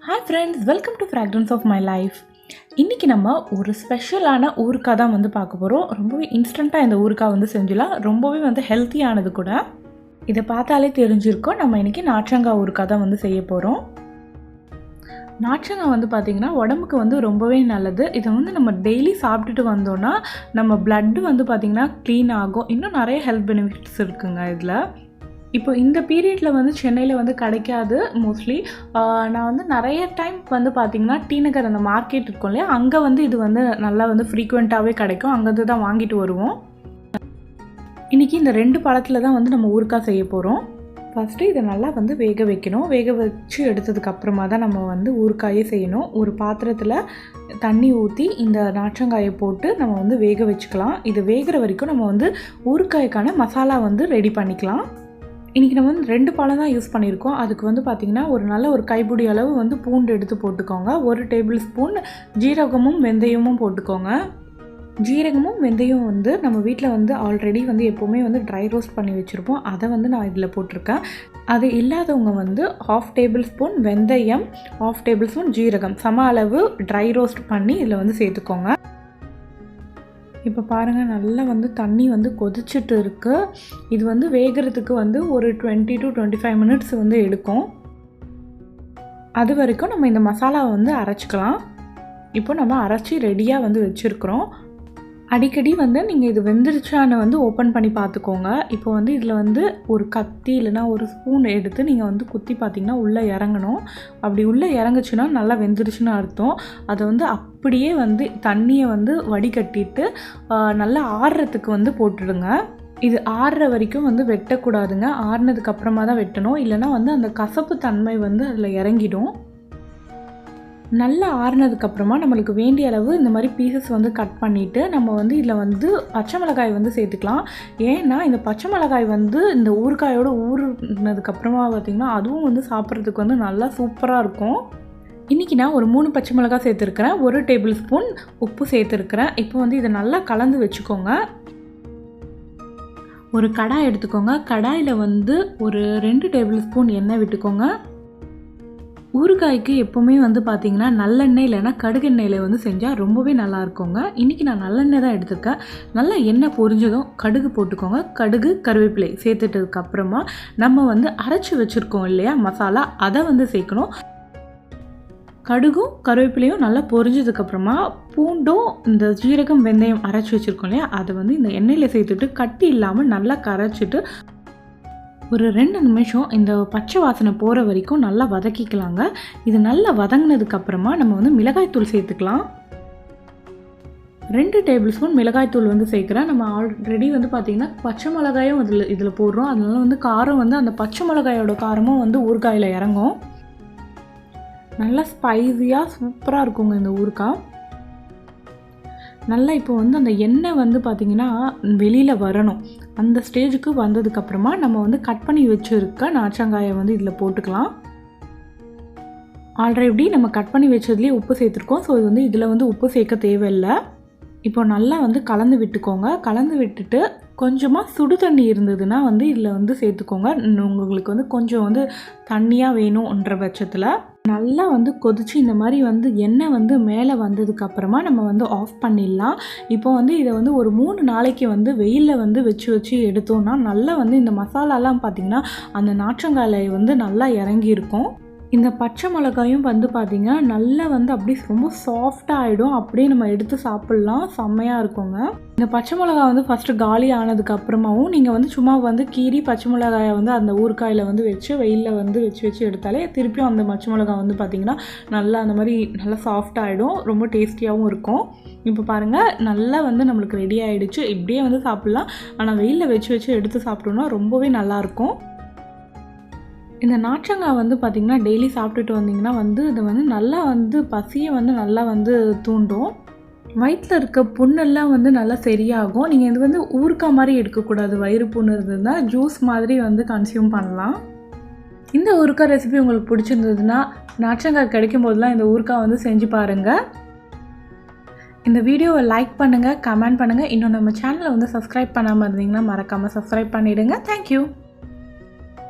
Hi friends, welcome to Fragrance of My Life. இன்னைக்கு நம்ம ஒரு ஸ்பெஷலான ஊறுகாய் தான் வந்து பார்க்க போறோம். ரொம்பவே இன்ஸ்டன்ட்டா இந்த ஊறுகாய் வந்து செஞ்சலாம். ரொம்பவே வந்து ஹெல்த்தியானது கூட. இத பார்த்தாலே தெரிஞ்சிருக்கும். நம்ம இன்னைக்கு நார்த்தங்காய் ஊறுகாய் தான் வந்து செய்ய போறோம். நார்த்தங்காய் வந்து பாத்தீங்கன்னா உடம்புக்கு வந்து ரொம்பவே நல்லது. இத வந்து நம்ம டெய்லி சாப்பிட்டுட்டு வந்தோம்னா நம்ம blood வந்து பாத்தீங்கன்னா க்ளீன் ஆகும். இன்னும் நிறைய ஹெல்த் பெனிஃபிட்ஸ் இருக்குங்க இதுல. இப்போ இந்த பீரியடில் வந்து சென்னையில் வந்து கிடைக்காது மோஸ்ட்லி. நான் வந்து நிறைய டைம் வந்து பார்த்திங்கன்னா டி நகர் அந்த மார்க்கெட் இருக்கும் இல்லையா, அங்கே வந்து இது வந்து நல்லா வந்து ஃப்ரீக்வெண்ட்டாகவே கிடைக்கும். அங்கேருந்து தான் வாங்கிட்டு வருவோம். இன்றைக்கி இந்த 2 பழத்தில் தான் வந்து நம்ம ஊறுகாய் செய்ய போகிறோம். ஃபஸ்ட்டு இதை நல்லா வந்து வேக வைக்கணும். வேக வச்சு எடுத்ததுக்கப்புறமா தான் நம்ம வந்து ஊறுகாயே செய்யணும். ஒரு பாத்திரத்தில் தண்ணி ஊற்றி இந்த நார்த்தங்காயை போட்டு நம்ம வந்து வேக வச்சுக்கலாம். இது வேகிற வரைக்கும் நம்ம வந்து ஊறுகாய்க்கான மசாலா வந்து ரெடி பண்ணிக்கலாம். இன்றைக்கி நம்ம வந்து 2 பழம் தான் யூஸ் பண்ணியிருக்கோம். அதுக்கு வந்து பார்த்திங்கன்னா ஒரு கைப்பிடி அளவு வந்து பூண்டு எடுத்து போட்டுக்கோங்க. 1 டேபிள் ஸ்பூன் ஜீரகமும் வெந்தயமும் போட்டுக்கோங்க. ஜீரகமும் வெந்தயம் வந்து நம்ம வீட்டில் வந்து ஆல்ரெடி வந்து எப்போவுமே வந்து ட்ரை ரோஸ்ட் பண்ணி வச்சுருப்போம். அதை வந்து நான் இதில் போட்டிருக்கேன். அது இல்லாதவங்க வந்து 1/2 டேபிள் ஸ்பூன் வெந்தயம், 1/2 டேபிள் ஸ்பூன் ஜீரகம் சம அளவு ட்ரை ரோஸ்ட் பண்ணி இதில் வந்து சேர்த்துக்கோங்க. இப்போ பாருங்கள், நல்லா வந்து தண்ணி வந்து கொதிச்சுட்டு இருக்குது. இது வந்து வேகிறதுக்கு வந்து ஒரு 20 to 25 மினிட்ஸ் வந்து எடுக்கும். அது வரைக்கும் நம்ம இந்த மசாலாவை வந்து அரைச்சிக்கலாம். இப்போ நம்ம அரைச்சி ரெடியாக வந்து வச்சுருக்குறோம். அடிக்கடி வந்து நீங்கள் இது வெந்துருச்சான்னு வந்து ஓப்பன் பண்ணி பார்த்துக்கோங்க. இப்போ வந்து இதில் வந்து ஒரு கத்தி இல்லைனா ஒரு ஸ்பூன் எடுத்து நீங்கள் வந்து குத்தி பார்த்திங்கன்னா உள்ளே இறங்கணும். அப்படி உள்ளே இறங்குச்சுன்னா நல்லா வெந்துருச்சுன்னு அர்த்தம். அதை வந்து அப்படியே வந்து தண்ணியை வந்து வடிகட்டிட்டு நல்லா ஆறுறதுக்கு வந்து போட்டுடுங்க. இது ஆறுற வரைக்கும் வந்து வெட்டக்கூடாதுங்க. ஆறுனதுக்கு அப்புறமா தான் வெட்டணும். இல்லைனா வந்து அந்த கசப்பு தன்மை வந்து அதில் இறங்கிடும். நல்லா ஆறுனதுக்கப்புறமா நம்மளுக்கு வேண்டிய அளவு இந்த மாதிரி பீசஸ் வந்து கட் பண்ணிவிட்டு நம்ம வந்து இதில் வந்து பச்சை மிளகாய் வந்து சேர்த்துக்கலாம். ஏன்னா இந்த பச்சை மிளகாய் வந்து இந்த ஊறுகாயோடு ஊறுனதுக்கப்புறமா பார்த்திங்கன்னா அதுவும் வந்து சாப்பிட்றதுக்கு வந்து நல்லா சூப்பராக இருக்கும். இன்றைக்கி நான் ஒரு 3 பச்சை மிளகாய் சேர்த்துருக்கிறேன். 1 டேபிள் ஸ்பூன் உப்பு சேர்த்துருக்கிறேன். இப்போ வந்து இதை நல்லா கலந்து வச்சுக்கோங்க. ஒரு கடாய் எடுத்துக்கோங்க. கடாயில் வந்து ஒரு 2 டேபிள் ஸ்பூன் எண்ணெய் விட்டுக்கோங்க. ஊறுகாய்க்கு எப்போவுமே வந்து பார்த்திங்கன்னா நல்லெண்ணெய் இல்லைனா கடுகெண்ணெயில் வந்து செஞ்சால் ரொம்பவே நல்லா இருக்குங்க. இன்றைக்கி நான் நல்லெண்ணெய் தான் எடுத்துருக்கேன். நல்லா எண்ணெய் பொரிஞ்சதும் கடுகு போட்டுக்கோங்க. கடுகு கருவேப்பிலை சேர்த்துட்டதுக்கப்புறமா நம்ம வந்து அரைச்சி வச்சுருக்கோம் இல்லையா மசாலா, அதை வந்து சேர்க்கணும். கடுகும் கருவேப்பிலையும் நல்லா பொரிஞ்சதுக்கப்புறமா பூண்டும் இந்த ஜீரகம் வெந்தயம் அரைச்சி வச்சுருக்கோம் இல்லையா, அதை வந்து இந்த எண்ணெயில் சேர்த்துட்டு கட்டி இல்லாமல் நல்லா கரைச்சிட்டு ஒரு 2 நிமிஷம் இந்த பச்சை வாசனை போகிற வரைக்கும் நல்லா வதக்கிக்கலாங்க. இது நல்லா வதங்கினதுக்கப்புறமா நம்ம வந்து மிளகாய்த்தூள் சேர்த்துக்கலாம். 2 டேபிள் ஸ்பூன் மிளகாய்த்தூள் வந்து சேர்க்குறேன். நம்ம ஆல்ரெடி வந்து பார்த்திங்கன்னா பச்சை மிளகாயும் இதில் போடுறோம். அதனால வந்து காரம் வந்து அந்த பச்சை மிளகாயோட காரமும் வந்து ஊறுகாயில் இறங்கும். நல்லா ஸ்பைஸியாக சூப்பராக இருக்குங்க இந்த ஊறுகாய். நல்லா இப்போ வந்து அந்த எண்ணெய் வந்து பார்த்திங்கன்னா வெளியில் வரணும். அந்த ஸ்டேஜுக்கு வந்ததுக்கப்புறமா நம்ம வந்து கட் பண்ணி வச்சுருக்க நார்த்தங்காயை வந்து இதில் போட்டுக்கலாம். ஆல்ரெடி நம்ம கட் பண்ணி வச்சதுலேயே உப்பு சேர்த்துருக்கோம். ஸோ இது வந்து இதில் வந்து உப்பு சேர்க்க தேவையில்லை. இப்போ நல்லா வந்து கலந்து விட்டுக்கோங்க. கலந்து விட்டுட்டு கொஞ்சமாக சுடு தண்ணி இருந்ததுன்னா வந்து இதில் வந்து சேர்த்துக்கோங்க. உங்களுக்கு வந்து கொஞ்சம் வந்து தண்ணியாக வேணுன்ற பட்சத்தில் நல்லா வந்து கொதித்து இந்த மாதிரி வந்து எண்ணெய் வந்து மேலே வந்ததுக்கப்புறமா நம்ம வந்து ஆஃப் பண்ணிடலாம். இப்போ வந்து இதை வந்து ஒரு 3 நாளைக்கு வந்து வெயிலில் வந்து வச்சு எடுத்தோன்னா நல்லா வந்து இந்த மசாலாலாம் பார்த்திங்கன்னா அந்த நார்த்தங்காயில் வந்து நல்லா இறங்கியிருக்கும். இந்த பச்சை மிளகாயும் வந்து பார்த்திங்கன்னா நல்லா வந்து அப்படியே ரொம்ப சாஃப்டாக ஆகிடும். அப்படியே நம்ம எடுத்து சாப்பிட்லாம், செம்மையாக இருக்குங்க. இந்த பச்சை மிளகாய் வந்து ஃபஸ்ட்டு காலி ஆனதுக்கப்புறமாவும் நீங்கள் வந்து சும்மா வந்து கீரி பச்சை மிளகாயை வந்து அந்த ஊறுகாயில் வந்து வச்சு வெயிலில் வந்து வச்சு எடுத்தாலே திருப்பியும் அந்த பச்சை மிளகாய் வந்து பார்த்திங்கன்னா நல்லா அந்த மாதிரி நல்லா சாஃப்டாகிடும். ரொம்ப டேஸ்டியாகவும் இருக்கும். இப்போ பாருங்கள், நல்லா வந்து நம்மளுக்கு ரெடி ஆகிடுச்சு. இப்படியே வந்து சாப்பிட்லாம். ஆனால் வெயிலில் வச்சு எடுத்து சாப்பிட்டோன்னா ரொம்பவே நல்லாயிருக்கும். இந்த நார்த்தங்காய் வந்து பார்த்திங்கன்னா டெய்லி சாப்பிட்டுட்டு வந்திங்கன்னா வந்து இது வந்து நல்லா வந்து பசியை வந்து நல்லா வந்து தூண்டும். வயிற்றில் இருக்க புண்ணெல்லாம் வந்து நல்லா சரியாகும். நீங்கள் இது வந்து ஊறுகாய் மாதிரி எடுக்கக்கூடாது. வயிறு புண்ணு இருந்ததுன்னா ஜூஸ் மாதிரி வந்து கன்சியூம் பண்ணலாம். இந்த ஊறுகாய் ரெசிபி உங்களுக்கு பிடிச்சிருந்ததுன்னா நார்த்தங்காய் கிடைக்கும் போதெல்லாம் இந்த ஊறுகாய் வந்து செஞ்சு பாருங்கள். இந்த வீடியோவை லைக் பண்ணுங்கள், கமெண்ட் பண்ணுங்கள். இன்னும் நம்ம சேனலை வந்து சப்ஸ்கிரைப் பண்ணாமல் இருந்தீங்கன்னா மறக்காமல் சப்ஸ்கிரைப் பண்ணிவிடுங்க. தேங்க்யூ.